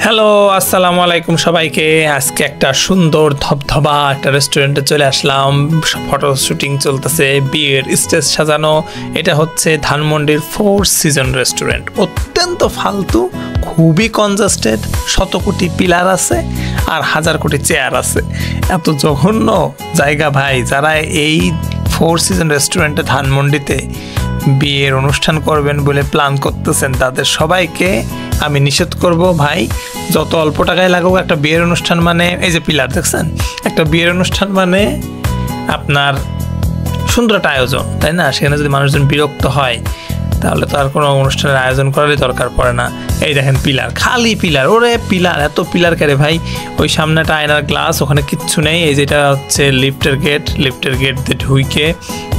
Hello আসসালামু আলাইকুম সবাইকে। আজকে একটা সুন্দর ধবধবা একটা রেস্টুরেন্টে চলে আসলাম। ফটো শুটিং চলতেছে, বিয়ের স্টেজ সাজানো। এটা হচ্ছে ধানমন্ডির 4 সিজন রেস্টুরেন্ট। অত্যন্ত ফালতু, খুবই কনজাস্টেড, শত কোটি পিলার আছে আর হাজার কোটি চেয়ার আছে। এত জঘন্য জায়গা ভাই। যারা এই 4 সিজন রেস্টুরেন্টে ধানমন্ডিতে বিয়ের অনুষ্ঠান করবেন বলে প্ল্যান করতেছেন, তাদের সবাইকে আমি নিষেধ করব ভাই। যত অল্প টাকায় লাগুক, একটা বিয়ের অনুষ্ঠান মানে এই যে পিলার দেখছেন, একটা বিয়ের অনুষ্ঠান মানে আপনার সুন্দর একটা আয়োজন, তাই না? সেখানে যদি মানুষজন বিরক্ত হয় তাহলে তো আর কোনো অনুষ্ঠানের আয়োজন করারই দরকার পড়ে না। এই দেখেন পিলার, খালি পিলার। ওরে পিলার, এত পিলার কেড়ে ভাই। ওই সামনে একটা আয়নার গ্লাস, ওখানে কিচ্ছু নেই। এই যেটা হচ্ছে লিফটের গেট দিয়ে ঢুইকে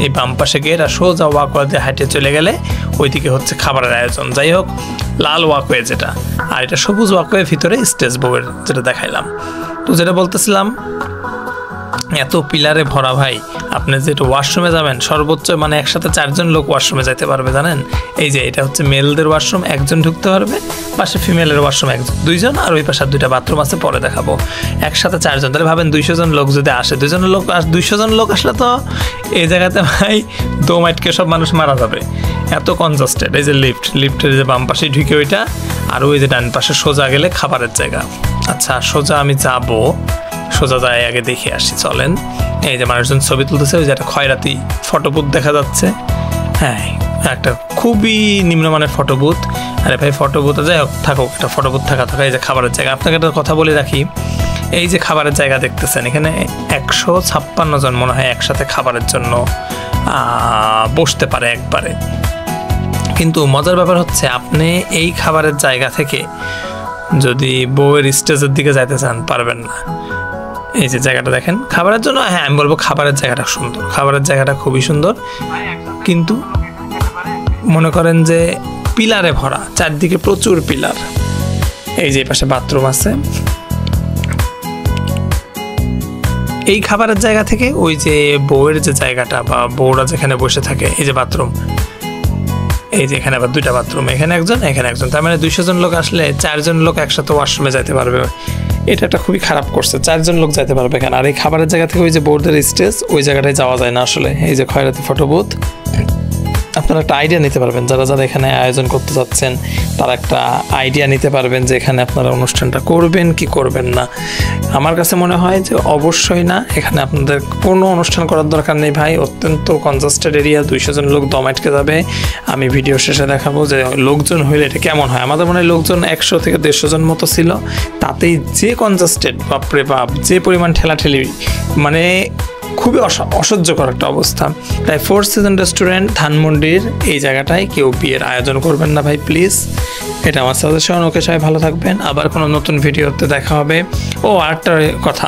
এই বাম পাশে গেট, আর সোজা ওয়াকওয়ে দিয়ে হাঁটে চলে গেলে ওইদিকে হচ্ছে খাবারের আয়োজন। যাই হোক, লাল ওয়াকওয়ে যেটা, আর এটা সবুজ ওয়াকওয়ে ভিতরে স্টেজ বউয়ের যেটা দেখাইলাম। তো যেটা বলতেছিলাম, এত পিলারে ভরা ভাই। আপনি যেটা ওয়াশরুমে যাবেন, সর্বোচ্চ মানে একসাথে 4 জন লোক ওয়াশরুমে যাইতে পারবে, জানেন? এই যে এটা হচ্ছে মেলদের ওয়াশরুম, 1 জন ঢুকতে পারবে, পাশে ফিমেলের ওয়াশরুম 1 জন, 2 জন, আর ওই পাশে 2টা বাথরুম আছে, পরে দেখাবো। একসাথে 4 জন, তাহলে ভাবেন 200 জন লোক যদি আসে। 200 জন লোক আসলে তো এই জায়গাতে ভাই দম আটকে সব মানুষ মারা যাবে, এত কনজাস্টেড। এই যে লিফটের যে বাম পাশে ঢুকে ওইটা, আর ওই যে ডান পাশে সোজা গেলে খাবারের জায়গা। আচ্ছা, সোজা আমি যাবো, সোজা যায় আগে দেখে আসি, চলেন। এই যে মানুষজন ছবি তুলতেছে, ওই যে একটা খয়রাতি ফটোবুথ দেখা যাচ্ছে। হ্যাঁ, একটা খুবই নিম্নমানের ফটোবুথ। আরে ভাই ফটোবুথ যাই হোক, থাকুক, একটা ফটোবুথ থাকা। এই যে খাবারের জায়গা, আপনাকে একটা কথা বলে রাখি, এই যে খাবারের জায়গা দেখতেছেন, এখানে 156 জন মনে হয় একসাথে খাবারের জন্য বসতে পারে একবারে। কিন্তু মজার ব্যাপার হচ্ছে, আপনি এই খাবারের জায়গা থেকে যদি বউয়ের স্টেজের দিকে যাইতে চান, পারবেন না। এই যে জায়গাটা দেখেন খাবারের জন্য, হ্যাঁ আমি বলবো খাবারের জায়গাটা সুন্দর, খাবারের জায়গাটা খুবই সুন্দর, কিন্তু মনে করেন যে পিলারে ভরা, চারদিকে প্রচুর পিলার। এই যে পাশে বাথরুম আছে। এই খাবারের জায়গা থেকে ওই যে বউয়ের যে জায়গাটা বা বউরা যেখানে বসে থাকে, এই যে বাথরুম, এই যে এখানে আবার 2টা বাথরুম, এখানে 1 জন, এখানে 1 জন, তার মানে 200 জন লোক আসলে 4 জন লোক একসাথে ওয়াশরুমে যাইতে পারবে। এটা একটা খুবই খারাপ করছে, 4 জন লোক যাইতে পারবে কেন? আর এই খাবারের জায়গা থেকে ওই যে বোর্ডের স্টেজ, ওই জায়গাটায় যাওয়া যায় না আসলে। এই যে খয়রাতি ফটোবুথ, আপনারা একটা আইডিয়া নিতে পারবেন, যারা এখানে আয়োজন করতে যাচ্ছেন তারা একটা আইডিয়া নিতে পারবেন যে এখানে আপনারা অনুষ্ঠানটা করবেন কি করবেন না। আমার কাছে মনে হয় যে অবশ্যই না, এখানে আপনাদের কোনো অনুষ্ঠান করার দরকার নেই ভাই। অত্যন্ত কনজাস্টেড এরিয়া, 200 জন লোক দম আটকে যাবে। আমি ভিডিও শেষে দেখাবো যে লোকজন হইলে এটা কেমন হয়। আমাদের মনে হয় লোকজন 100 থেকে 150 জন মতো ছিল, তাতেই যে কনজাস্টেড, বাপরে বাপ, যে পরিমাণ ঠেলাঠেলি, মানে খুবই অসহ্যকর একটা অবস্থা। তাই 4 সিজন রেস্টুরেন্ট ধানমন্ডির এই জায়গাটায় কেউ বিয়ের আয়োজন করবেন না ভাই, প্লিজ। এটা আমার সাজেশন। ওকে, সবাই ভালো থাকবেন, আবার কোনো নতুন ভিডিওতে দেখা হবে। ও আরেকটা কথা,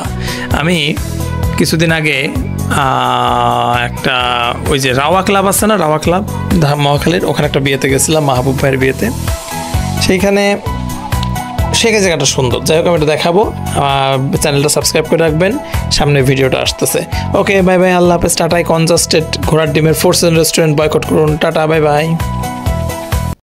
আমি কিছুদিন আগে একটা ওই যে রাওয়া ক্লাব আছে না, রাওয়া ক্লাব মহাখালীর, ওখানে একটা বিয়েতে গেছিলাম, মাহবুব ভাইয়ের বিয়েতে। সেইখানে জায়গাটা সুন্দর। যাই হোক, আমি এটা দেখাবো। চ্যানেলটা সাবস্ক্রাইব করে রাখবেন, সামনে ভিডিওটা আসতেছে। ওকে, বাই বাই, আল্লাহ হাফেজ, টাটাই। কনজাস্টেড ঘোড়ার ডিমের 4 সিজন রেস্টুরেন্ট বয়কট করুন, টাটা, বাই বাই।